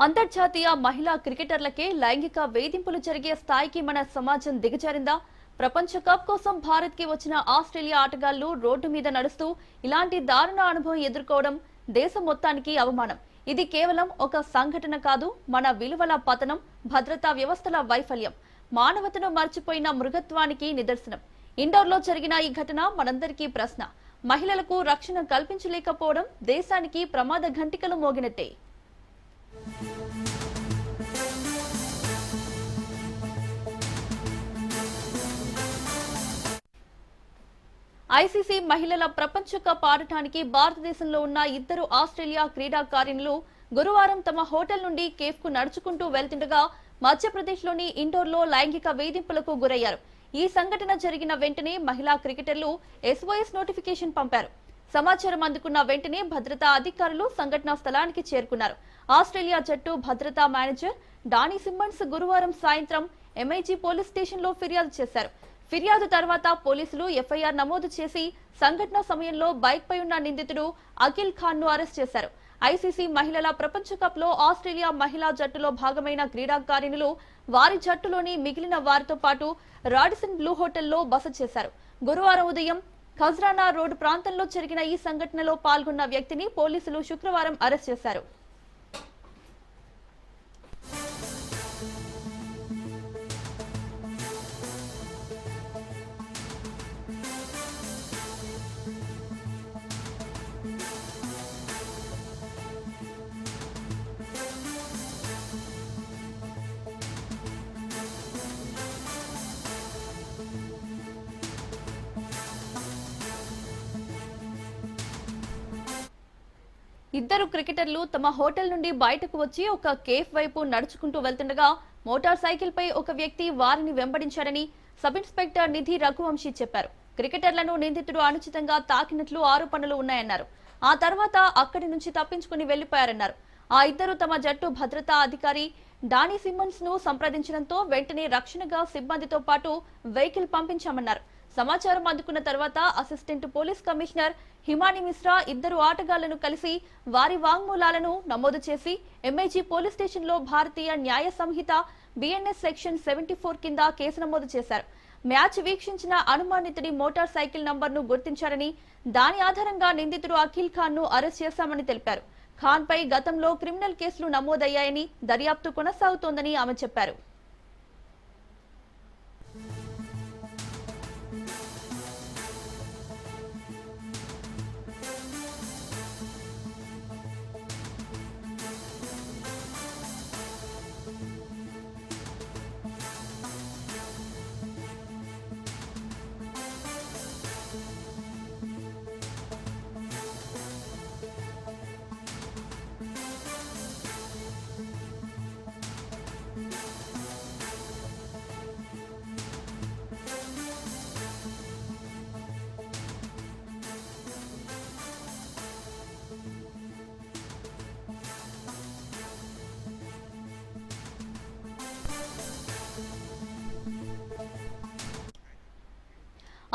అంతర్జాతీయ మహిళా క్రికెటర్లకే లైంగిక వేధింపులు జరిగే స్థాయికి మన సమాజం దిగజారిందా? ప్రపంచ కప్ కోసం భారత్ కి వచ్చిన ఆస్ట్రేలియా ఆటగాళ్లు రోడ్డు మీద నడుస్తూ ఇలాంటి దారుణ అనుభవం ఎదుర్కోవడం దేశం మొత్తానికి అవమానం. ఇది కేవలం ఒక సంఘటన కాదు, మన విలువల పతనం, భద్రతా వ్యవస్థల వైఫల్యం, మానవతను మర్చిపోయిన మృగత్వానికి నిదర్శనం. ఇండోర్లో జరిగిన ఈ ఘటన మనందరికీ ప్రశ్న. మహిళలకు రక్షణ కల్పించలేకపోవడం దేశానికి ప్రమాద ఘంటికలు మోగినట్టే. ఐసీసీ మహిళల ప్రపంచ కప్ ఆడటానికి భారతదేశంలో ఉన్న ఇద్దరు ఆస్ట్రేలియా క్రీడాకారిణులు గురువారం తమ హోటల్ నుండి కేఫ్ కు నడుచుకుంటూ వెళ్తుండగా మధ్యప్రదేశ్లోని ఇండోర్లో లైంగిక వేధింపులకు గురయ్యారు. ఈ సంఘటన జరిగిన వెంటనే మహిళా క్రికెటర్లు SOS నోటిఫికేషన్ పంపారు. సమాచారం అందుకున్న వెంటనే భద్రతా అధికారులు సంఘటనా స్థలానికి చేరుకున్నారు. ఆస్ట్రేలియా జట్టు భద్రతా మేనేజర్ డానీ సిమ్మన్స్ గురువారం సాయంత్రం MIG పోలీస్ స్టేషన్ లో ఫిర్యాదు చేశారు. ఫిర్యాదు తర్వాత పోలీసులు FIR నమోదు చేసి సంఘటన సమయంలో బైక్ పై ఉన్న నిందితుడు అఖిల్ ఖాన్ ను అరెస్ట్ చేశారు. ఐసీసీ మహిళల ప్రపంచ కప్ లో ఆస్ట్రేలియా మహిళా జట్టులో భాగమైన క్రీడాకారిణులు వారి జట్టులోని మిగిలిన వారితో పాటు రాడిసన్ బ్లూ హోటల్లో బస చేశారు. గురువారం ఉదయం ఖజ్రానా రోడ్ ప్రాంతంలో జరిగిన ఈ సంఘటనలో పాల్గొన్న వ్యక్తిని పోలీసులు శుక్రవారం అరెస్ట్ చేశారు. ఇద్దరు క్రికెటర్లు తమ హోటల్ నుండి బయటకు వచ్చి ఒక కేఫ్ వైపు నడుచుకుంటూ వెళ్తుండగా మోటార్ సైకిల్ పై ఒక వ్యక్తి వారిని వెంబడించాడని సబ్ ఇన్స్పెక్టర్ నిధి రఘువంశీ చెప్పారు. క్రికెటర్లను నిందితుడు అనుచితంగా తాకినట్లు ఆరోపణలు ఉన్నాయన్నారు. ఆ తర్వాత అక్కడి నుంచి తప్పించుకుని వెళ్లిపోయారన్నారు. ఆ ఇద్దరు తమ జట్టు భద్రతా అధికారి డానీ సిమ్మన్స్ ను సంప్రదించడంతో వెంటనే రక్షణగా సిబ్బందితో పాటు వెహికల్ పంపించామన్నారు. సమాచారం అందుకున్న తర్వాత అసిస్టెంట్ పోలీస్ కమిషనర్ హిమాని మిశ్రా ఇద్దరు ఆటగాళ్లను కలిసి వారి వాంగ్మూలాలను నమోదు చేసి MIG పోలీస్ స్టేషన్ లో భారతీయ న్యాయ సంహిత BNS సెక్షన్ 74 కింద కేసు నమోదు చేశారు. మ్యాచ్ వీక్షించిన అనుమానితుడి మోటార్ సైకిల్ నంబర్ను గుర్తించారని, దాని ఆధారంగా నిందితుడు అఖిల్ ఖాన్ ను అరెస్ట్ చేశామని తెలిపారు. ఖాన్ పై గతంలో క్రిమినల్ కేసులు నమోదయ్యాయని, దర్యాప్తు కొనసాగుతోందని ఆమె చెప్పారు.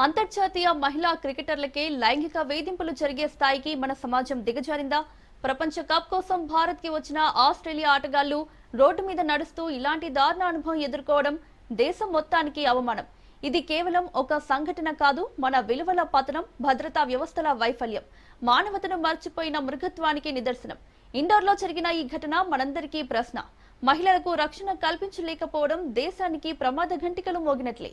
అంతర్జాతీయ మహిళా క్రికెటర్లకే లైంగిక వేధింపులు జరిగే స్థాయికి మన సమాజం దిగజారిందా? ప్రపంచ కప్ కోసం భారత్ కి వచ్చిన ఆస్ట్రేలియా ఆటగాళ్లు రోడ్డు మీద నడుస్తూ ఇలాంటి దారుణ అనుభవం ఎదుర్కోవడం దేశం మొత్తానికి అవమానం. ఇది కేవలం ఒక సంఘటన కాదు, మన విలువల పతనం, భద్రతా వ్యవస్థల వైఫల్యం, మానవతను మర్చిపోయిన మృగత్వానికి నిదర్శనం. ఇండోర్లో జరిగిన ఈ ఘటన మనందరికీ ప్రశ్న. మహిళలకు రక్షణ కల్పించలేకపోవడం దేశానికి ప్రమాద ఘంటికలు మోగినట్లే.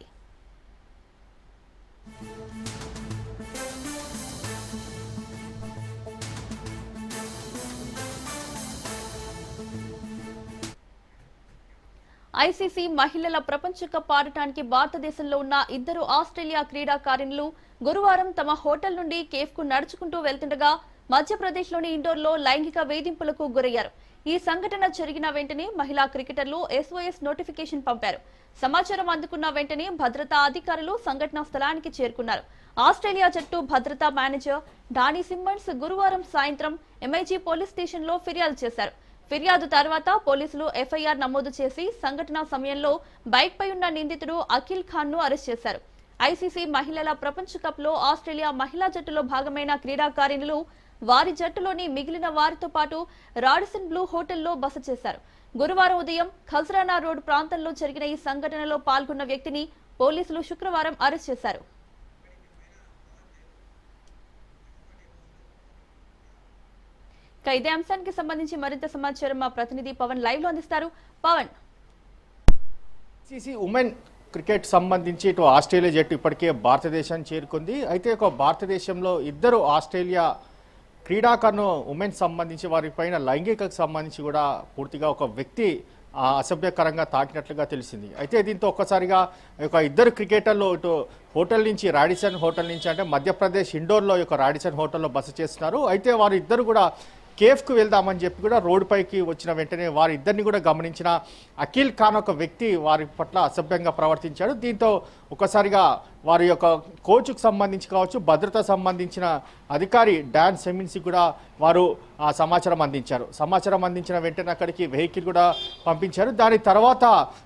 ఐసీసీ మహిళల ప్రపంచ కప్ ఆడటానికి భారతదేశంలో ఉన్న ఇద్దరు ఆస్ట్రేలియా క్రీడాకారిణులు గురువారం తమ హోటల్ నుండి కేఫ్ కు నడుచుకుంటూ వెళ్తుండగా మధ్యప్రదేశ్లోని ఇండోర్లో లైంగిక వేధింపులకు గురయ్యారు. ఈ సంఘటన జరిగిన వెంటనే మహిళా క్రికెటర్లు SOS నోటిఫికేషన్ పంపారు. సమాచారం అందుకున్న వెంటనే భద్రతా అధికారులు సంఘటనా స్థలానికి చేరుకున్నారు. ఆస్ట్రేలియా జట్టు భద్రతా మేనేజర్ డానీ సిమ్మన్స్ గురువారం సాయంత్రం MIG పోలీస్ స్టేషన్ లో ఫిర్యాదు చేశారు. ఫిర్యాదు తర్వాత పోలీసులు FIR నమోదు చేసి సంఘటన సమయంలో బైక్ పై ఉన్న నిందితుడు అఖిల్ ఖాన్ ను అరెస్ట్ చేశారు. ఐసీసీ మహిళల ప్రపంచ కప్ లో ఆస్ట్రేలియా మహిళా జట్టులో భాగమైన క్రీడాకారిణులు వారి జట్టులోని మిగిలిన వారితో పాటు రాడిసన్ బ్లూ హోటల్లో బస చేశారు. గురువారం ఉదయం ఖజ్రానా రోడ్ ప్రాంతంలో జరిగిన ఈ సంఘటనలో పాల్గొన్న వ్యక్తిని పోలీసులు శుక్రవారం అరెస్ట్ చేశారు. ఇదే అంశానికి సంబంధించి మరింత సమాచారం మా ప్రతినిధి పవన్ లైవ్ లో అందిస్తారు. పవన్, ఐసీసీ ఉమెన్ క్రికెట్ సంబంధించి ఇటు ఆస్ట్రేలియా జట్టు ఇప్పటికే భారతదేశాన్ని చేరుకుంది. అయితే ఒక భారతదేశంలో ఇద్దరు ఆస్ట్రేలియా క్రీడాకారులు ఉమెన్ సంబంధించి వారిపైన లైంగికకు సంబంధించి కూడా పూర్తిగా ఒక వ్యక్తి అసభ్యకరంగా తాకినట్లుగా తెలిసింది. అయితే దీంతో ఒక్కసారిగా ఒక ఇద్దరు క్రికెటర్లు ఇటు హోటల్ నుంచి రాడిసన్ హోటల్ నుంచి అంటే మధ్యప్రదేశ్ ఇండోర్లో ఒక రాడిసన్ హోటల్లో బస చేస్తున్నారు. అయితే వారు ఇద్దరు కూడా కేఫ్కు వెళ్దామని చెప్పి కూడా రోడ్డు పైకి వచ్చిన వెంటనే వారిద్దరిని కూడా గమనించిన అఖిల్ ఖాన్ ఒక వ్యక్తి వారి పట్ల అసభ్యంగా ప్రవర్తించాడు. దీంతో ఒకసారిగా వారి యొక్క కోచ్కు సంబంధించి కావచ్చు, భద్రత సంబంధించిన అధికారి డాన్ సెమిన్స్కి కూడా వారు సమాచారం అందించారు. సమాచారం అందించిన వెంటనే అక్కడికి వెహికల్ కూడా పంపించారు. దాని తర్వాత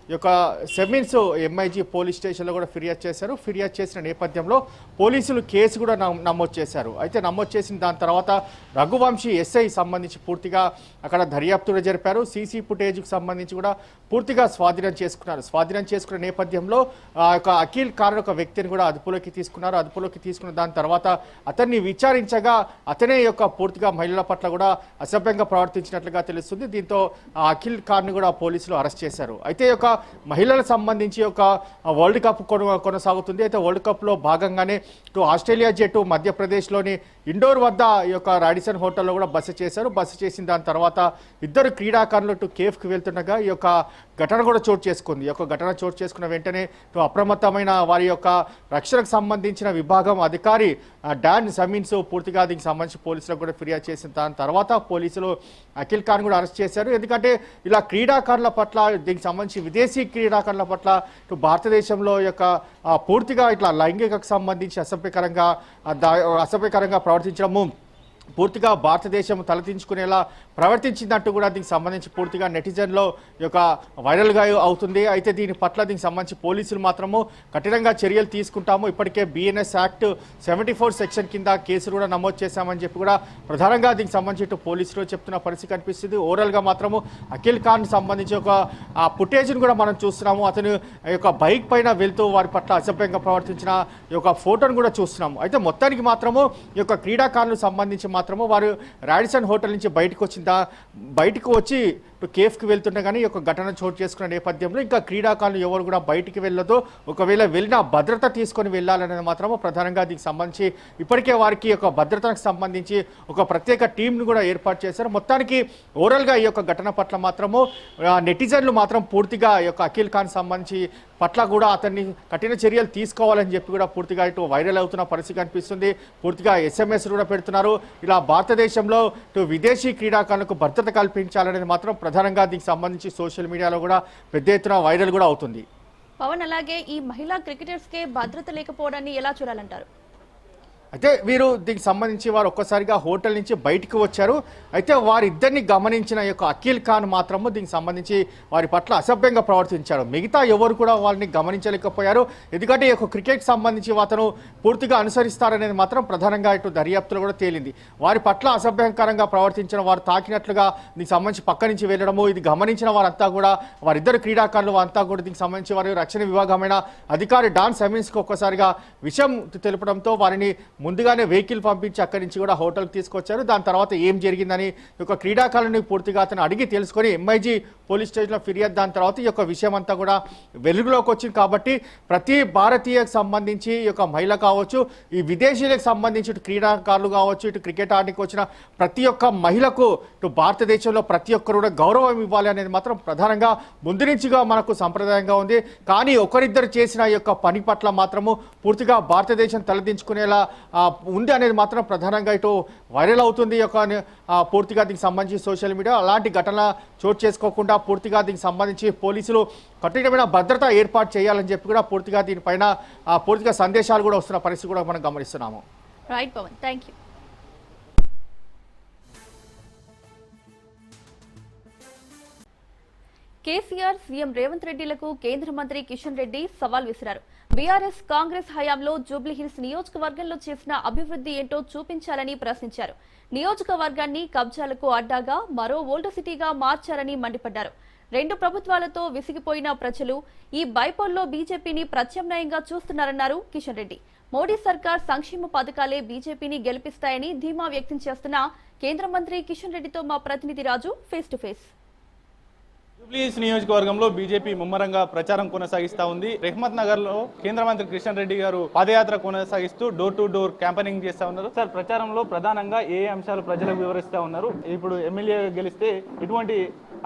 ఈ యొక్క సెమిన్స్ ఎంఐజీ పోలీస్ స్టేషన్లో కూడా ఫిర్యాదు చేశారు. ఫిర్యాదు చేసిన నేపథ్యంలో పోలీసులు కేసు కూడా నమోదు చేశారు. అయితే నమోదు చేసిన దాని తర్వాత రఘువంశీ ఎస్ఐ సంబంధించి పూర్తిగా అక్కడ దర్యాప్తు జరిపారు. సీసీ ఫుటేజ్కి సంబంధించి కూడా పూర్తిగా స్వాధీనం చేసుకున్నారు. స్వాధీనం చేసుకున్న నేపథ్యంలో యొక్క అఖిల్ ఖాన్ ఒక వ్యక్తిని కూడా అదుపులోకి తీసుకున్నారు. అదుపులోకి తీసుకున్న దాని తర్వాత అతన్ని విచారించగా అతనే యొక్క పూర్తిగా మహిళల పట్ల కూడా అసభ్యంగా ప్రవర్తించినట్లుగా తెలుస్తుంది. దీంతో అఖిల్ ఖాన్ కూడా పోలీసులు అరెస్ట్ చేశారు. అయితే ఒక మహిళలకు సంబంధించి ఒక వరల్డ్ కప్ కొనసాగుతుంది. అయితే వరల్డ్ కప్లో భాగంగానే ఇటు ఆస్ట్రేలియా జట్టు మధ్యప్రదేశ్లోని ఇండోర్ వద్ద ఈ యొక్క రాడిసన్ హోటల్లో కూడా బస చేశారు. బస చేసిన దాని తర్వాత ఇద్దరు క్రీడాకారులు ఇటు కేఫ్కి వెళ్తుండగా ఈ యొక్క ఘటన కూడా చోటు చేసుకుంది. ఈ యొక్క ఘటన చోటు చేసుకున్న వెంటనే అప్రమత్తమైన వారి యొక్క రక్షణకు సంబంధించిన విభాగం అధికారి డాన్ సెమిన్స్ పూర్తిగా దీనికి సంబంధించి పోలీసులకు కూడా ఫిర్యాదు చేసిన దాని తర్వాత పోలీసులు అఖిల్ ఖాన్ కూడా అరెస్ట్ చేశారు. ఎందుకంటే ఇలా క్రీడాకారుల పట్ల దీనికి సంబంధించి విదేశీ క్రీడాకారుల పట్ల ఇటు భారతదేశంలో యొక్క పూర్తిగా ఇట్లా లైంగికకు సంబంధించి అసభ్యకరంగా ప్రవర్తించడము పూర్తిగా భారతదేశం తలదించుకునేలా ప్రవర్తించినట్టు కూడా దీనికి సంబంధించి పూర్తిగా నెటిజన్లో ఈ యొక్క వైరల్గా అవుతుంది. అయితే దీని పట్ల దీనికి సంబంధించి పోలీసులు మాత్రము కఠినంగా చర్యలు తీసుకుంటాము. ఇప్పటికే బిఎన్ఎస్ యాక్ట్ 74 సెక్షన్ కింద కేసులు కూడా నమోదు చేశామని చెప్పి కూడా ప్రధానంగా దీనికి సంబంధించి ఇటు పోలీసులు చెప్తున్న పరిస్థితి కనిపిస్తుంది. ఓవరాల్గా మాత్రము అఖిల్ ఖాన్ సంబంధించి ఒక ఫుటేజ్ను కూడా మనం చూస్తున్నాము. అతను యొక్క బైక్ పైన వెళ్తూ వారి పట్ల అసభ్యంగా ప్రవర్తించిన ఈ యొక్క ఫోటోను కూడా చూస్తున్నాము. అయితే మొత్తానికి మాత్రము ఈ యొక్క క్రీడాకారులకు సంబంధించి మాత్రము వారు రాడిసన్ హోటల్ నుంచి బయటకు వచ్చి కేఫ్కి వెళ్తుండగానే ఈ యొక్క ఘటన చోటు చేసుకున్న నేపథ్యంలో ఇంకా క్రీడాకారులు ఎవరు కూడా బయటికి వెళ్ళదో, ఒకవేళ వెళ్ళినా భద్రత తీసుకొని వెళ్ళాలనేది మాత్రము ప్రధానంగా దీనికి సంబంధించి ఇప్పటికే వారికి యొక్క భద్రతకు సంబంధించి ఒక ప్రత్యేక టీంను కూడా ఏర్పాటు చేశారు. మొత్తానికి ఓవరాల్గా ఈ యొక్క ఘటన పట్ల మాత్రము నెటిజన్లు మాత్రం పూర్తిగా ఈ యొక్క అఖిల్ ఖాన్ సంబంధించి పట్ల కూడా అతన్ని కఠిన చర్యలు తీసుకోవాలని చెప్పి కూడా పూర్తిగా ఇటు వైరల్ అవుతున్న పరిస్థితి కనిపిస్తుంది. పూర్తిగా SMS కూడా పెడుతున్నారు. ఇలా భారతదేశంలో ఇటు విదేశీ క్రీడాకారులకు భద్రత కల్పించాలనేది మాత్రం ప్రధానంగా దీనికి సంబంధించి సోషల్ మీడియాలో కూడా పెద్ద ఎత్తున వైరల్ కూడా అవుతుంది. పవన్, అలాగే ఈ మహిళా క్రికెటర్స్కే భద్రత లేకపోవడాన్ని ఎలా చూడాలంటారు? అయితే వీరు దీనికి సంబంధించి వారు ఒక్కసారిగా హోటల్ నుంచి బయటకు వచ్చారు. అయితే వారిద్దరిని గమనించిన యొక్క అఖిల్ ఖాన్ మాత్రము దీనికి సంబంధించి వారి పట్ల అసభ్యంగా ప్రవర్తించారు. మిగతా ఎవరు కూడా వారిని గమనించలేకపోయారు. ఎందుకంటే ఈ యొక్క క్రికెట్ సంబంధించి అతను పూర్తిగా అనుసరిస్తారనేది మాత్రం ప్రధానంగా ఇటు దర్యాప్తులో కూడా తేలింది. వారి పట్ల అసభ్యంకరంగా ప్రవర్తించిన వారు తాకినట్లుగా దీనికి సంబంధించి పక్క నుంచి వెళ్ళడము, ఇది గమనించిన వారంతా కూడా వారిద్దరు క్రీడాకారులు అంతా కూడా దీనికి సంబంధించి వారి రక్షణ విభాగమైన అధికారి డాన్ సెమిన్స్కి ఒక్కసారిగా విషయం తెలపడంతో వారిని ముందుగానే వెహికల్ పంపించి అక్కడి నుంచి కూడా హోటల్కి తీసుకొచ్చారు. దాని తర్వాత ఏం జరిగిందని ఒక క్రీడాకారుని పూర్తిగా అతను అడిగి తెలుసుకొని ఎంఐజీ పోలీస్ స్టేషన్లో ఫిర్యాదు దాని తర్వాత ఈ యొక్క విషయం అంతా కూడా వెలుగులోకి వచ్చింది. కాబట్టి ప్రతి భారతీయకు సంబంధించి ఈ యొక్క మహిళ కావచ్చు, ఈ విదేశీయులకు సంబంధించి ఇటు క్రీడాకారులు కావచ్చు, ఇటు క్రికెట్ ఆడడానికి వచ్చిన ప్రతి ఒక్క మహిళకు ఇటు భారతదేశంలో ప్రతి ఒక్కరు కూడా గౌరవం ఇవ్వాలి అనేది మాత్రం ప్రధానంగా ముందు నుంచిగా మనకు సంప్రదాయంగా ఉంది. కానీ ఒకరిద్దరు చేసిన ఈ యొక్క పని పట్ల మాత్రము పూర్తిగా భారతదేశం తలదించుకునేలా ఉంది అనేది మాత్రం ప్రధానంగా ఇటు వైరల్ అవుతుంది. పూర్తిగా దీనికి సంబంధించి సోషల్ మీడియా అలాంటి ఘటన చోటు చేసుకోకుండా పూర్తిగా దీనికి సంబంధించి పోలీసులు కఠినమైన భద్రత ఏర్పాటు చేయాలని చెప్పి కూడా పూర్తిగా దీనిపైన పూర్తిగా సందేశాలు కూడా వస్తున్న పరిస్థితి కూడా మనం గమనిస్తున్నాము. Right Pavan, thank you. KCR, CM Revanth రెడ్డిలకు కేంద్ర మంత్రి కిషన్ రెడ్డి సవాల్ విసిరారు. బీఆర్ఎస్ కాంగ్రెస్ హయాంలో జూబ్లీహిల్స్ నియోజకవర్గంలో చేసిన అభివృద్ధి ఏంటో చూపించాలని ప్రశ్నించారు. నియోజకవర్గాన్ని కబ్జాలకు అడ్డాగా మరో ఓల్డ్ సిటీగా మార్చారని మండిపడ్డారు. రెండు ప్రభుత్వాలతో విసిగిపోయిన ప్రజలు ఈ బైపోల్లో బీజేపీని ప్రత్యామ్నాయంగా చూస్తున్నారన్నారు కిషన్ రెడ్డి. మోడీ సర్కార్ సంక్షేమ పథకాలే బీజేపీని గెలిపిస్తాయని ధీమా వ్యక్తం చేస్తున్న కేంద్ర మంత్రి కిషన్ రెడ్డితో మా ప్రతినిధి రాజు ఫేస్ టు ఫేస్. జూబ్లీహిల్స్ నియోజకవర్గంలో బీజేపీ ముమ్మరంగా ప్రచారం కొనసాగిస్తా ఉంది. రెహ్మత్ నగర్ లో కేంద్ర మంత్రి కిషన్ రెడ్డి గారు పాదయాత్ర కొనసాగిస్తూ డోర్ టు డోర్ క్యాంపెయినింగ్ చేస్తా ఉన్నారు. సార్, ప్రచారంలో ప్రధానంగా ఏ అంశాలు ప్రజలకు వివరిస్తా ఉన్నారు? ఇప్పుడు ఎమ్మెల్యే గెలిస్తే ఇటువంటి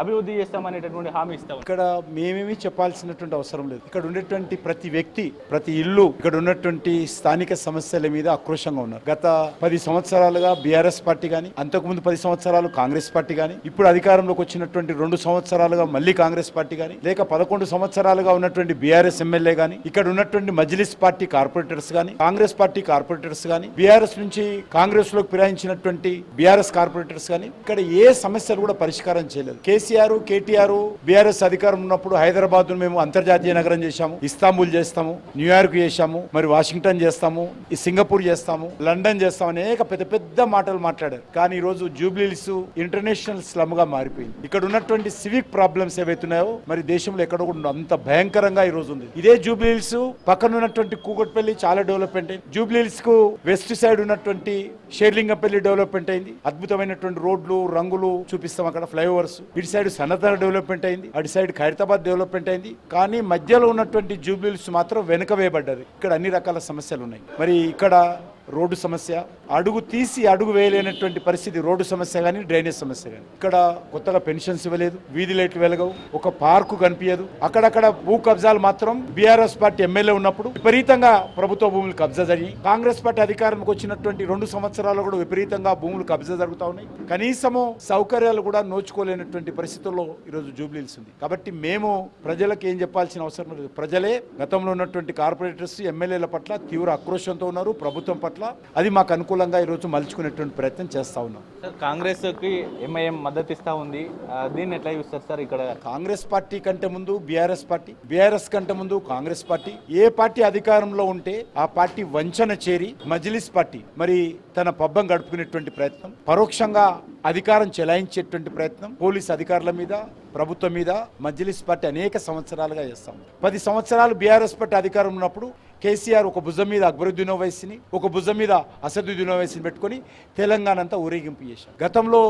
అభివృద్ధి చేస్తామనేటటువంటి హామీ ఇస్తాం. ఇక్కడ మేమేమి చెప్పాల్సినటువంటి అవసరం లేదు. ఇక్కడ ఉండేటువంటి ప్రతి వ్యక్తి, ప్రతి ఇల్లు, ఇక్కడ ఉన్నటువంటి స్థానిక సమస్యల మీద ఆక్రోషంగా ఉన్నారు. గత 10 సంవత్సరాలుగా బీఆర్ఎస్ పార్టీ గాని, అంతకుముందు 10 సంవత్సరాలు కాంగ్రెస్ పార్టీ గాని, ఇప్పుడు అధికారంలోకి వచ్చినటువంటి 2 సంవత్సరాలుగా మళ్ళీ కాంగ్రెస్ పార్టీ గాని, లేక 11 సంవత్సరాలుగా ఉన్నటువంటి బీఆర్ఎస్ ఎమ్మెల్యే గాని, ఇక్కడ ఉన్నటువంటి మజ్లిస్ పార్టీ కార్పొరేటర్స్ గాని, కాంగ్రెస్ పార్టీ కార్పొరేటర్స్ గాని, బీఆర్ఎస్ నుంచి కాంగ్రెస్ లోకి ఫిరాయించినటువంటి బీఆర్ఎస్ కార్పొరేటర్స్ గాని, ఇక్కడ ఏ సమస్యలు కూడా పరిష్కారం చేయలేదు. కేటీఆర్ బీఆర్ఎస్ అధికారం ఉన్నప్పుడు హైదరాబాద్ మేము అంతర్జాతీయ నగరం చేశాము, ఇస్తాంబుల్ చేస్తాము, న్యూయార్క్ చేశాము, మరి వాషింగ్టన్ చేస్తాము, ఈ సింగపూర్ చేస్తాము, లండన్ చేస్తాము, అనేక పెద్ద పెద్ద మాటలు మాట్లాడారు. కానీ ఈ రోజు జూబ్లీహిల్స్ ఇంటర్నేషనల్ స్లమ్ గా మారిపోయింది. ఇక్కడ ఉన్నటువంటి సివిక్ ప్రాబ్లమ్స్ ఏవైతున్నాయో మరి దేశంలో ఎక్కడ కూడా అంత భయంకరంగా ఈ రోజు ఉంది. ఇదే జూబ్లీహిల్స్ పక్కన ఉన్నటువంటి కూకట్పల్లి చాలా డెవలప్మెంట్ అయింది. జూబ్లీహిల్స్ కు వెస్ట్ సైడ్ ఉన్నటువంటి షేర్లింగపల్లి డెవలప్మెంట్ అయింది. అద్భుతమైనటువంటి రోడ్లు, రంగులు చూపిస్తాం, అక్కడ ఫ్లైఓవర్స్. ఇటు సైడ్ సన్నతర డెవలప్మెంట్ అయింది, అటు సైడ్ ఖైరతాబాద్ డెవలప్మెంట్ అయింది. కానీ మధ్యలో ఉన్నటువంటి జూబ్లీహిల్స్ మాత్రం వెనుక వేయబడ్డది. ఇక్కడ అన్ని రకాల సమస్యలు ఉన్నాయి. మరి ఇక్కడ రోడ్డు సమస్య, అడుగు తీసి అడుగు వేయలేనటువంటి పరిస్థితి. రోడ్డు సమస్య కానీ, డ్రైనేజ్ సమస్య కానీ. ఇక్కడ కొత్తగా పెన్షన్స్ ఇవ్వలేదు, వీధి లైట్లు వెలగవు, ఒక పార్కు కనిపించదు. అక్కడక్కడ భూ కబ్జాలు మాత్రం బీఆర్ఎస్ పార్టీ ఎమ్మెల్యే ఉన్నప్పుడు విపరీతంగా ప్రభుత్వ భూములు కబ్జా జరిగి, కాంగ్రెస్ పార్టీ అధికారంలోకి వచ్చినటువంటి 2 సంవత్సరాలు కూడా విపరీతంగా భూములు కబ్జా జరుగుతూ ఉన్నాయి. కనీసము సౌకర్యాలు కూడా నోచుకోలేనటువంటి పరిస్థితుల్లో ఈరోజు జూబ్లీహిల్స్ ఉంది. కాబట్టి మేము ప్రజలకు ఏం చెప్పాల్సిన అవసరం లేదు. ప్రజలే గతంలో ఉన్నటువంటి కార్పొరేటర్స్, ఎమ్మెల్యేల పట్ల తీవ్ర ఆక్రోషంతో ఉన్నారు. ప్రభుత్వం పట్ల అది మాకు అనుకూలంగా ఈరోజు మలుచుకునేటువంటి ప్రయత్నం చేస్తా ఉన్నాం. సార్, కాంగ్రెస్ కి ఎంఐఎం మద్దతు ఇస్తా ఉంది, దీన్ని ఎట్లా చూస్తారు సార్? ఇక్కడ కాంగ్రెస్ పార్టీ కంటే ముందు బీఆర్ఎస్ పార్టీ, బీఆర్ఎస్ కంటే ముందు కాంగ్రెస్ పార్టీ, ఏ పార్టీ అధికారంలో ఉంటే ఆ పార్టీ వంచన చేరి మజ్లిస్ పార్టీ మరి తన పబ్బం గడుపుకునేటువంటి ప్రయత్నం, పరోక్షంగా అధికారం చెలాయించేటువంటి ప్రయత్నం పోలీస్ అధికారుల మీద, ప్రభుత్వం మీద మజ్లిస్ పార్టీ అనేక సంవత్సరాలుగా చేస్తాం. 10 సంవత్సరాలు బీఆర్ఎస్ పార్టీ అధికారం ఉన్నప్పుడు కేసీఆర్ ఒక భుజం మీద అక్బరుద్దీన్ ఓవైసీని, ఒక భుజం మీద అసదుద్దీన్ ఓవైసీని పెట్టుకుని తెలంగాణ అంతా ఊరేగింపు చేశారు. గతంలో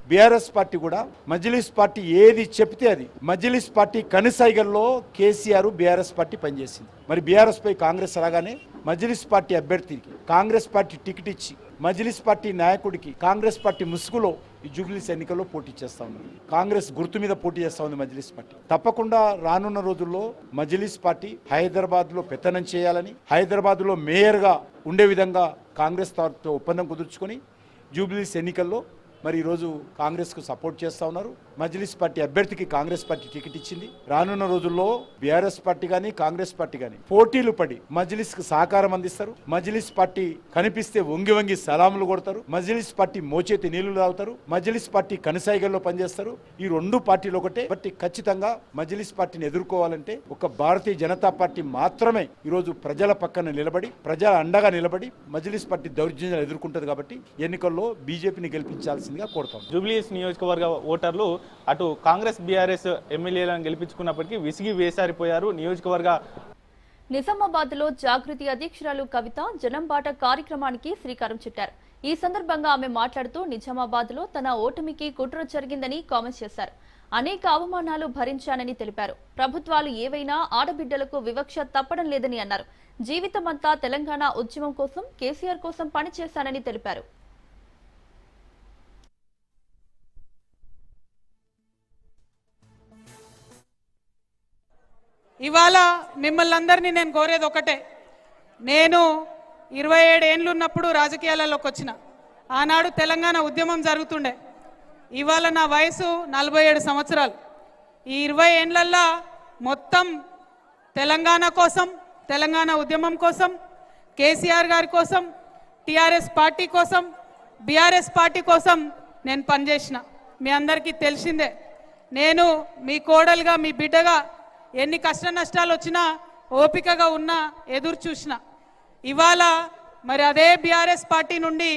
బీఆర్ఎస్ పార్టీ కూడా మజ్లిస్ పార్టీ ఏది చెప్తే అది, మజ్లిస్ పార్టీ కనుసైగల్లో కేసీఆర్ బీఆర్ఎస్ పార్టీ పనిచేసింది. మరి బీఆర్ఎస్ పై కాంగ్రెస్ రాగానే మజ్లిస్ పార్టీ అభ్యర్థికి కాంగ్రెస్ పార్టీ టికెట్ ఇచ్చి, మజ్లిస్ పార్టీ నాయకుడికి కాంగ్రెస్ పార్టీ ముసుగులో ఈ జూబ్లీహిల్స్ ఎన్నికల్లో పోటీ చేస్తా ఉన్నారు. కాంగ్రెస్ గుర్తు మీద పోటీ చేస్తా ఉంది మజ్లిస్ పార్టీ. తప్పకుండా రానున్న రోజుల్లో మజ్లిస్ పార్టీ హైదరాబాద్ లో పెత్తనం చేయాలని, హైదరాబాద్ లో మేయర్ గా ఉండే విధంగా కాంగ్రెస్ తో ఒప్పందం కుదుర్చుకొని జూబ్లీహిల్స్ ఎన్నికల్లో మరి ఈరోజు కాంగ్రెస్కు సపోర్ట్ చేస్తూ ఉన్నారు. మజ్లిస్ పార్టీ అభ్యర్థికి కాంగ్రెస్ పార్టీ టికెట్ ఇచ్చింది. రానున్న రోజుల్లో బీఆర్ఎస్ పార్టీ కానీ, కాంగ్రెస్ పార్టీ కానీ పోటీలు పడి మజ్లిస్కు సహకారం అందిస్తారు. మజ్లిస్ పార్టీ కనిపిస్తే వంగి వంగి సలాములు కొడతారు. మజ్లిస్ పార్టీ మోచేతి నీళ్లు తాగుతారు. మజ్లిస్ పార్టీ కనసాయిగల్లో పనిచేస్తారు. ఈ 2 పార్టీలు ఒకటే. బట్టి ఖచ్చితంగా మజ్లిస్ పార్టీని ఎదుర్కోవాలంటే ఒక భారతీయ జనతా పార్టీ మాత్రమే ఈరోజు ప్రజల పక్కన నిలబడి, ప్రజల అండగా నిలబడి మజ్లిస్ పార్టీ దౌర్జన్యాలు ఎదుర్కొంటది. కాబట్టి ఎన్నికల్లో బీజేపీని గెలిపించాల్సిందిగా కోరుతాం. జూబ్లీహిల్స్ నియోజకవర్గ ఓటర్లు అటు కాంగ్రెస్ బీఆర్ఎస్ ఎమ్మెల్యేలను గెలిపించుకున్నప్పటికీ విసిగి వేసారిపోయారు. నియోజకవర్గ నిజామాబాద్ లో జాగృతి అధ్యక్షురాలు కవిత జనంబాట కార్యక్రమానికి శ్రీకారం చుట్టారు. ఈ సందర్భంగా ఆమె మాట్లాడుతూ నిజామాబాద్ లో తన ఓటమికి కుట్ర జరిగిందని కామెంట్స్ చేశారు. అనేక అవమానాలు భరించానని తెలిపారు. ప్రభుత్వాలు ఏవైనా ఆడబిడ్డలకు వివక్ష తప్పడం లేదని అన్నారు. జీవితమంతా తెలంగాణ ఉద్యమం కోసం, కేసీఆర్ కోసం పనిచేశానని తెలిపారు. ఇవాళ మిమ్మల్ని అందరినీ నేను కోరేది ఒకటే. నేను 27 ఏళ్ళు ఉన్నప్పుడు రాజకీయాలలోకి వచ్చిన. ఆనాడు తెలంగాణ ఉద్యమం జరుగుతుండే. ఇవాళ నా వయసు 47 సంవత్సరాలు. ఈ 20 ఏళ్లల్లో మొత్తం తెలంగాణ కోసం, తెలంగాణ ఉద్యమం కోసం, కేసీఆర్ గారి కోసం, టీఆర్ఎస్ పార్టీ కోసం, బీఆర్ఎస్ పార్టీ కోసం నేను పనిచేసిన. మీ అందరికీ తెలిసిందే. నేను మీ కోడలుగా, మీ బిడ్డగా ఎన్ని కష్ట నష్టాలు వచ్చినా ఓపికగా ఉన్నా, ఎదురు చూసిన. ఇవాళ మరి అదే బీఆర్ఎస్ పార్టీ నుండి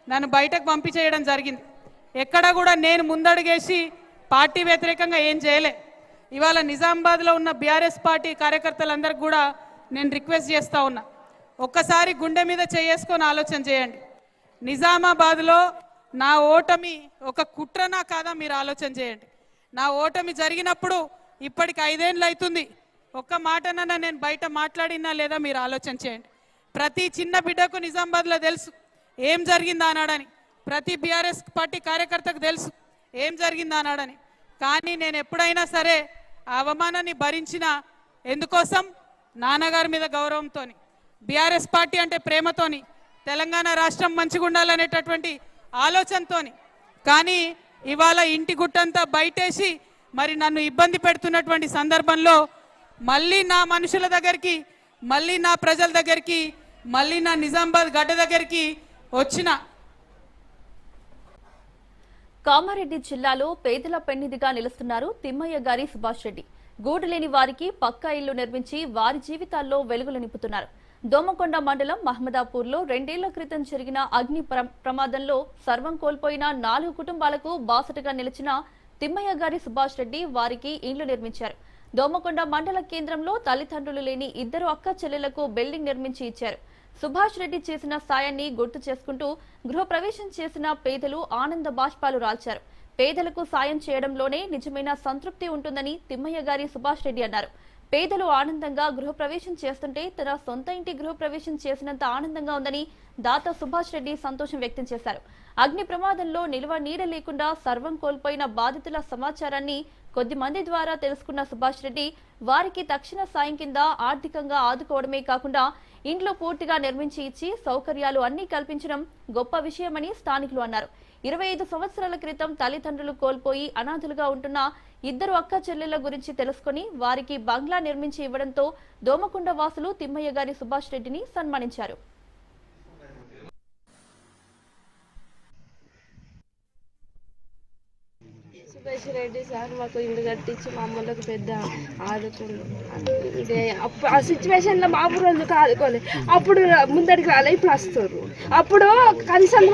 నన్ను బయటకు పంపించేయడం జరిగింది. ఎక్కడ కూడా నేను ముందడుగేసి పార్టీ వ్యతిరేకంగా ఏం చేయలే. ఇవాళ నిజామాబాద్లో ఉన్న బీఆర్ఎస్ పార్టీ కార్యకర్తలందరికీ కూడా నేను రిక్వెస్ట్ చేస్తూ ఉన్నా, ఒక్కసారి గుండె మీద చేసుకొని ఆలోచన చేయండి. నిజామాబాద్లో నా ఓటమి ఒక కుట్రనా కాదా మీరు ఆలోచన చేయండి. నా ఓటమి జరిగినప్పుడు ఇప్పటికి 5 ఏళ్ళు అవుతుంది. ఒక్క మాటనన్నా నేను బయట మాట్లాడినా లేదా మీరు ఆలోచన చేయండి. ప్రతి చిన్న బిడ్డకు నిజామాబాద్లో తెలుసు ఏం జరిగిందా అన్నాడని, ప్రతి బీఆర్ఎస్ పార్టీ కార్యకర్తకు తెలుసు ఏం జరిగిందా అన్నాడని. కానీ నేను ఎప్పుడైనా సరే ఆ అవమానాన్ని భరించిన ఎందుకోసం, నాన్నగారి మీద గౌరవంతోని, బీఆర్ఎస్ పార్టీ అంటే ప్రేమతోని, తెలంగాణ రాష్ట్రం మంచిగా ఉండాలనేటటువంటి ఆలోచనతోని. కానీ ఇవాళ ఇంటి గుట్టంతా బయటేసి మరి నన్ను ఇబ్బంది పెడుతున్నటువంటి సందర్భంలో మళ్ళీ నా మనుషుల దగ్గరికి, మళ్ళీ నా ప్రజల దగ్గరికి, మళ్ళీ నా నిజామాబాద్ గడ్డ దగ్గరికి వచ్చిన. కామారెడ్డి జిల్లాలో పేదల పెన్నిధిగా నిలుస్తున్నారు తిమ్మయ్య గారి సుభాష్ రెడ్డి. గూడు లేని వారికి పక్కా ఇల్లు నిర్మించి వారి జీవితాల్లో వెలుగులు నింపుతున్నారు. దోమకొండ మండలం మహమ్మదాపూర్లో 2 ఏళ్ల క్రితం జరిగిన అగ్ని ప్రమాదంలో సర్వం కోల్పోయిన 4 కుటుంబాలకు బాసటగా నిలిచిన తిమ్మయ్య గారి సుభాష్ రెడ్డి వారికి ఇళ్లు నిర్మించారు. దోమకొండ మండల కేంద్రంలో తల్లిదండ్రులు లేని 2 అక్క చెల్లెలకు బిల్డింగ్ నిర్మించి ఇచ్చారు. సుభాష్ రెడ్డి చేసిన సాయాన్ని గుర్తు చేసుకుంటూ గృహప్రవేశం చేసిన పేదలు ఆనంద బాష్పాలు రాల్చారు. పేదలకు సాయం చేయడంలోనే నిజమైన సంతృప్తి ఉంటుందని తిమ్మయ్య గారి సుభాష్ రెడ్డి అన్నారు. పేదలు ఆనందంగా గృహప్రవేశం చేస్తుంటే తన సొంత ఇంటి గృహప్రవేశం చేసినంత ఆనందంగా ఉందని దాత సుభాష్ రెడ్డి సంతోషం వ్యక్తం చేశారు. అగ్ని ప్రమాదంలో నిల్వ నీడ లేకుండా సర్వం కోల్పోయిన బాధితుల సమాచారాన్ని కొద్ది మంది ద్వారా తెలుసుకున్న సుభాష్ రెడ్డి వారికి తక్షణ సాయం కింద ఆర్థికంగా ఆదుకోవడమే కాకుండా ఇంట్లో పూర్తిగా నిర్మించి ఇచ్చి సౌకర్యాలు అన్ని కల్పించడం గొప్ప విషయమని స్థానికులు అన్నారు. 25 సంవత్సరాల క్రితం తల్లిదండ్రులు కోల్పోయి అనాథులుగా ఉంటున్న 2 అక్క చెల్లెళ్ల గురించి తెలుసుకుని వారికి బంగ్లా నిర్మించి ఇవ్వడంతో దోమకొండ వాసులు తిమ్మయ్య గారి సుభాష్ రెడ్డిని సన్మానించారు. సుభాష్ రెడ్డి సార్ మాకు ఇల్లు కట్టించి మా అమ్మలకు పెద్ద ఆదుకుండు. ఆ సిచ్యువేషన్లో మా ఊరోళ్ళకి ఆదుకోలే, అప్పుడు ముందడికి రాలే, ఇప్పుడు వస్తారు. అప్పుడు కనీసం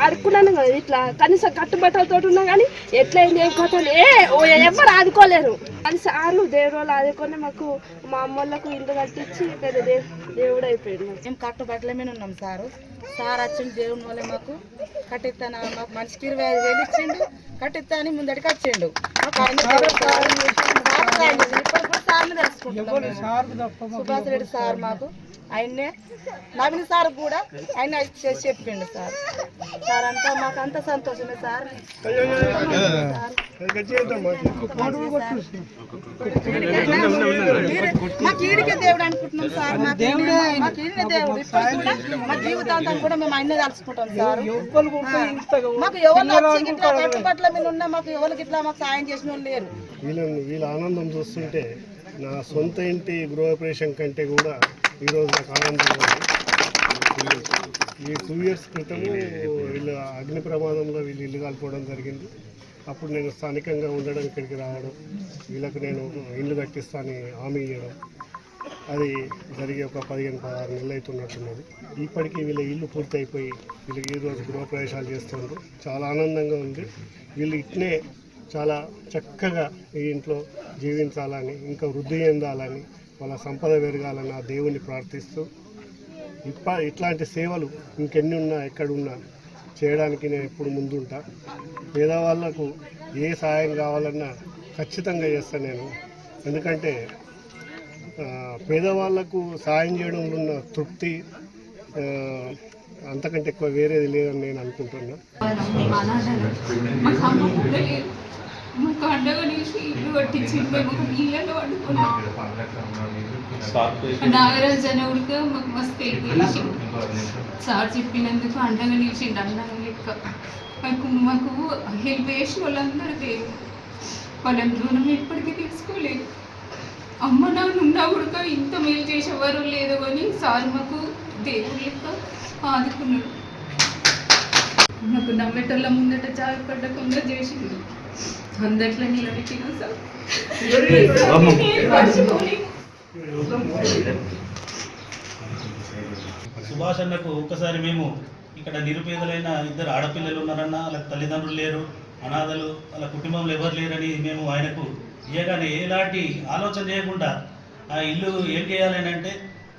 అడుక్కున్నాను కదా, ఇట్లా కనీసం కట్టుబట్టలతో ఉన్నా కానీ ఎట్లా ఏం చేయకపోతే ఎవరు ఆదుకోలేరు. కానీ సార్లు దేవుడు ఆదుకొని మాకు మా అమ్మలకు ఇల్లు కట్టించి పెద్ద దేవుడు అయిపోయింది. మేము కట్టుబట్టల మీద ఉన్నాం సారు. సార్ వచ్చిండు దేవుని వల్ల మాకు కట్టిస్తాను, మాకు మనిషికి 25,000 ఇచ్చిండు, కట్టిస్తా అని ముందడికి వచ్చిండు. ఇప్పుడు సార్ని తెలుసుకుంటున్నాం. సుభాష్ రెడ్డి సార్ మాకు ఆయన్నే, నవీన్ సార్ కూడా ఆయన చెప్పిండు సార్. సార్ అంతా మాకు అంత సంతోషమే సార్. మాకు ఈడికే దేవుడు అనుకుంటున్నాం సార్. మాకు ఈయన దేవుడు. ఇప్పుడు కూడా మా జీవితాంతం కూడా మేము ఆయన్నే తలుచుకుంటాం సార్. మాకు ఎవరు ఇట్లా కట్టుబట్ల మీద ఉన్నా మాకు ఎవరికి ఇట్లా మాకు సాయం చేసిన వాళ్ళు లేరు. వీళ్ళ ఆనందం చూస్తుంటే నా సొంత ఇంటి గృహప్రవేశం కంటే కూడా ఈరోజు నాకు ఆనందంగా ఉంది. ఈ 2 years క్రితము వీళ్ళు అగ్ని ప్రమాదంలో వీళ్ళు ఇల్లు కాలిపోవడం జరిగింది. అప్పుడు నేను స్థానికంగా ఉండడం, ఇక్కడికి రావడం, వీళ్ళకు నేను ఇల్లు కట్టిస్తానని హామీ ఇవ్వడం, అది జరిగి ఒక 15-16 నెలలు అవుతున్నట్టున్నది. ఇప్పటికీ వీళ్ళ ఇల్లు పూర్తి అయిపోయి వీళ్ళకి ఈరోజు గృహప్రవేశాలు చేస్తున్నారు. చాలా ఆనందంగా ఉంది. వీళ్ళు ఇట్నే చాలా చక్కగా ఈ ఇంట్లో జీవించాలని, ఇంకా వృద్ధి చెందాలని, వాళ్ళ సంపద పెరగాలని ఆ దేవుణ్ణి ప్రార్థిస్తూ ఇట్లాంటి సేవలు ఇంకెన్ని ఉన్నా ఎక్కడున్నా చేయడానికి నేను ఎప్పుడు ముందుంటా. పేదవాళ్లకు ఏ సాయం కావాలన్నా ఖచ్చితంగా చేస్తాను నేను. ఎందుకంటే పేదవాళ్లకు సాయం చేయడంలో ఉన్న తృప్తి అంతకంటే ఎక్కువ వేరేది లేదని నేను అనుకుంటున్నా. మాకు అండగా నిలిచి ఇల్లు కట్టించి మేము ఒక ఇళ్ళలో వండుకున్నాం. నాగరాజు అనే ఉడిక మాకు మస్తు తెలిపి సార్ చెప్పినందుకు అండగా నిలిచిండు. అన్నగా లెక్క మాకు హెల్ప్ చేసిన వాళ్ళందరూ దేవుడు. వాళ్ళని రుణం ఎప్పటికీ తీసుకోలేదు. అమ్మ నాన్న ఉన్నా ఉడక ఇంత మేలు చేసేవారు లేదు అని సార్ మాకు దేవుడు లెక్క ఆదుకున్నాడు. మాకు నమ్మేటోళ్ళ ముందట జాగ్రత్తకుండా చేసింది. అందట్లో నిలబెట్టిన సార్ మర్చిపోలేము. సుభాష్ అన్నకు ఒక్కసారి మేము ఇక్కడ నిరుపేదలైన ఇద్దరు ఆడపిల్లలు ఉన్నారన్న వాళ్ళకి తల్లిదండ్రులు లేరు, అనాథలు, వాళ్ళ కుటుంబంలో ఎవరు లేరని మేము ఆయనకు ఇయ్యగానే ఎలాంటి ఆలోచన చేయకుండా ఆ ఇల్లు ఏం చేయాలని అంటే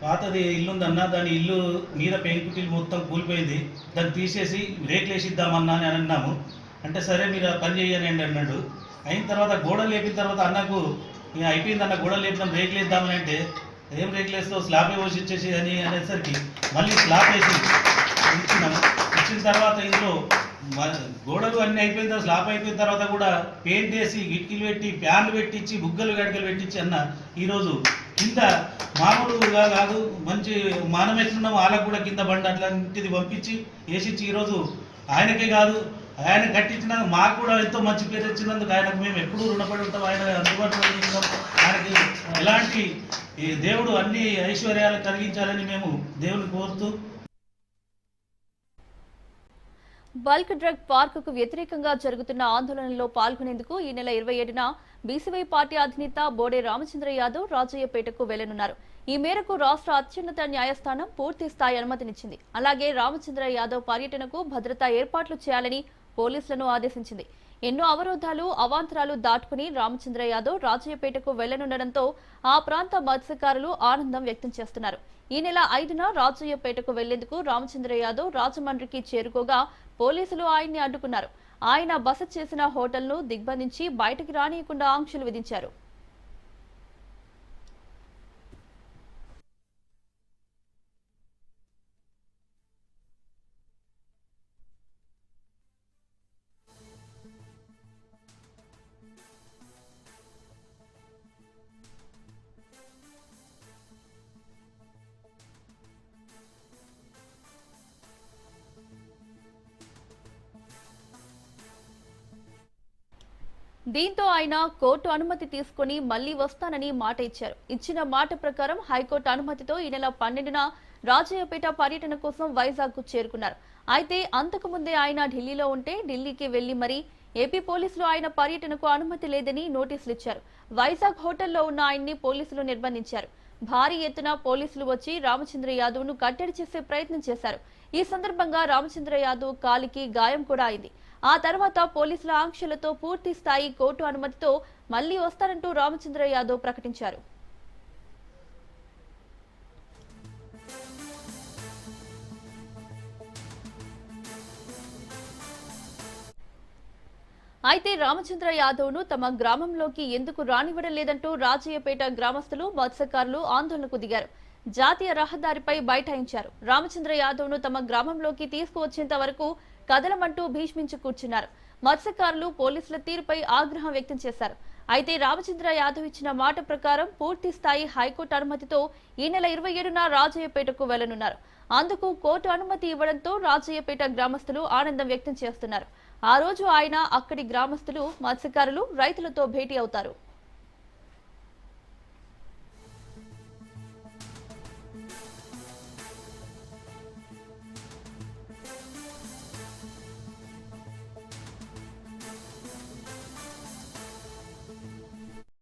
పాతది ఇల్లు ఉందన్న, దాని ఇల్లు మీద పెంకుటిల్లు మొత్తం కూలిపోయింది, దాన్ని తీసేసి రేకులేసి ఇద్దామన్నా అని అన్నాము. అంటే సరే మీరు ఆ పని చేయని అన్నాడు. అయిన తర్వాత గోడలు లేపిన తర్వాత అన్నకు అయిపోయింది అన్న, గోడలు లేపినాం రేకులు వేద్దామని అంటే ఏం రేకులు వేస్తావు స్లాబే పోసి ఇచ్చేసి అని అనేసరికి మళ్ళీ స్లాబ్ వేసి ఇచ్చినాము. ఇచ్చిన తర్వాత ఇందులో గోడలు అన్నీ అయిపోయిన తర్వాత స్లాబ్ అయిపోయిన తర్వాత కూడా పెయింట్ వేసి గిటికీలు పెట్టి ఫ్యాన్లు పెట్టించి బుగ్గలు గడికలు పెట్టించి అన్న ఈరోజు కింద మామూలుగా కాదు మంచి మానం ఎట్లున్నాము వాళ్ళకు కూడా కింద బండి అట్లాంటిది పంపించి వేసిచ్చి ఈరోజు ఆయనకే కాదు ఆయన కట్టించినాక మాకు కూడా ఎంతో మంచి పేరు వచ్చినందుకు ఆయనకు మేము ఎప్పుడూ రుణపడి ఉంటాం. ఆయన అందుబాటులో ఉంటాం. ఆయనకి ఎలాంటి దేవుడు అన్ని ఐశ్వర్యాలు కలిగించాలని మేము దేవుని కోరుతూ బల్క్ డ్రగ్ పార్కుకు వ్యతిరేకంగా జరుగుతున్న ఆందోళనలో పాల్గొనేందుకు ఈ నెల 27న బీసీవై పార్టీ అధినేత బోడే రామచంద్ర యాదవ్ రాజయ్యపేటకు వెళ్లనున్నారు. ఈ మేరకు రాష్ట్ర అత్యున్నత న్యాయస్థానం పూర్తి స్థాయి అనుమతినిచ్చింది. అలాగే రామచంద్ర యాదవ్ పర్యటనకు భద్రతా ఏర్పాట్లు చేయాలని పోలీసులను ఆదేశించింది. ఎన్నో అవరోధాలు అవాంతరాలు దాటుకుని రామచంద్ర యాదవ్ రాజయ్యపేటకు వెళ్లనుండటంతో ఆ ప్రాంత మత్స్యకారులు ఆనందం వ్యక్తం చేస్తున్నారు. ఈ నెల 5న రాజయ్యపేటకు వెళ్లేందుకు రామచంద్ర యాదవ్ రాజమండ్రికి చేరుకోగా పోలీసులు ఆయన్ని అడ్డుకున్నారు. ఆయన బస చేసిన హోటల్ను దిగ్బంధించి బయటకు రానియకుండా ఆంక్షలు విధించారు. దీంతో ఆయన కోర్టు అనుమతి తీసుకుని మళ్లీ వస్తానని మాట ఇచ్చారు. ఇచ్చిన మాట ప్రకారం హైకోర్టు అనుమతితో ఈ నెల 12న రాజయ్యపేట పర్యటన కోసం వైజాగ్ కు చేరుకున్నారు. అయితే అంతకు ముందే ఆయన ఢిల్లీలో ఉంటే ఢిల్లీకి వెళ్లి మరి ఏపీ పోలీసులు ఆయన పర్యటనకు అనుమతి లేదని నోటీసులు ఇచ్చారు. వైజాగ్ హోటల్లో ఉన్న ఆయన్ని పోలీసులు నిర్బంధించారు. భారీ ఎత్తున పోలీసులు వచ్చి రామచంద్ర యాదవ్ ను కట్టడి చేసే ప్రయత్నం చేశారు. ఈ సందర్భంగా రామచంద్ర యాదవ్ కాలికి గాయం కూడా అయింది. ఆ తర్వాత పోలీసుల ఆంక్షలతో పూర్తి స్థాయి కోర్టు అనుమతితో మళ్లీ వస్తారంటూ రామచంద్ర యాదవ్ ప్రకటించారు. అయితే రామచంద్ర యాదవ్ ను తమ గ్రామంలోకి ఎందుకు రానివ్వడం లేదంటూ రాజయ్యపేట గ్రామస్తులు మత్స్యకారులు ఆందోళనకు దిగారు. జాతీయ రహదారిపై బైఠాయించారు. రామచంద్ర యాదవ్ ను తమ గ్రామంలోకి తీసుకువచ్చేంత వరకు కదలమంటూ భీష్మించి కూర్చున్నారు. మత్స్యకారులు పోలీసుల తీరుపై ఆగ్రహం వ్యక్తం చేశారు. అయితే రామచంద్ర యాదవ్ ఇచ్చిన మాట ప్రకారం పూర్తి స్థాయి హైకోర్టు అనుమతితో ఈ నెల 27న రాజయ్యపేటకు వెళ్లనున్నారు. అందుకు కోర్టు అనుమతి ఇవ్వడంతో రాజయ్యపేట గ్రామస్తులు ఆనందం వ్యక్తం చేస్తున్నారు. ఆ రోజు ఆయన అక్కడి గ్రామస్తులు మత్స్యకారులు రైతులతో భేటీ అవుతారు.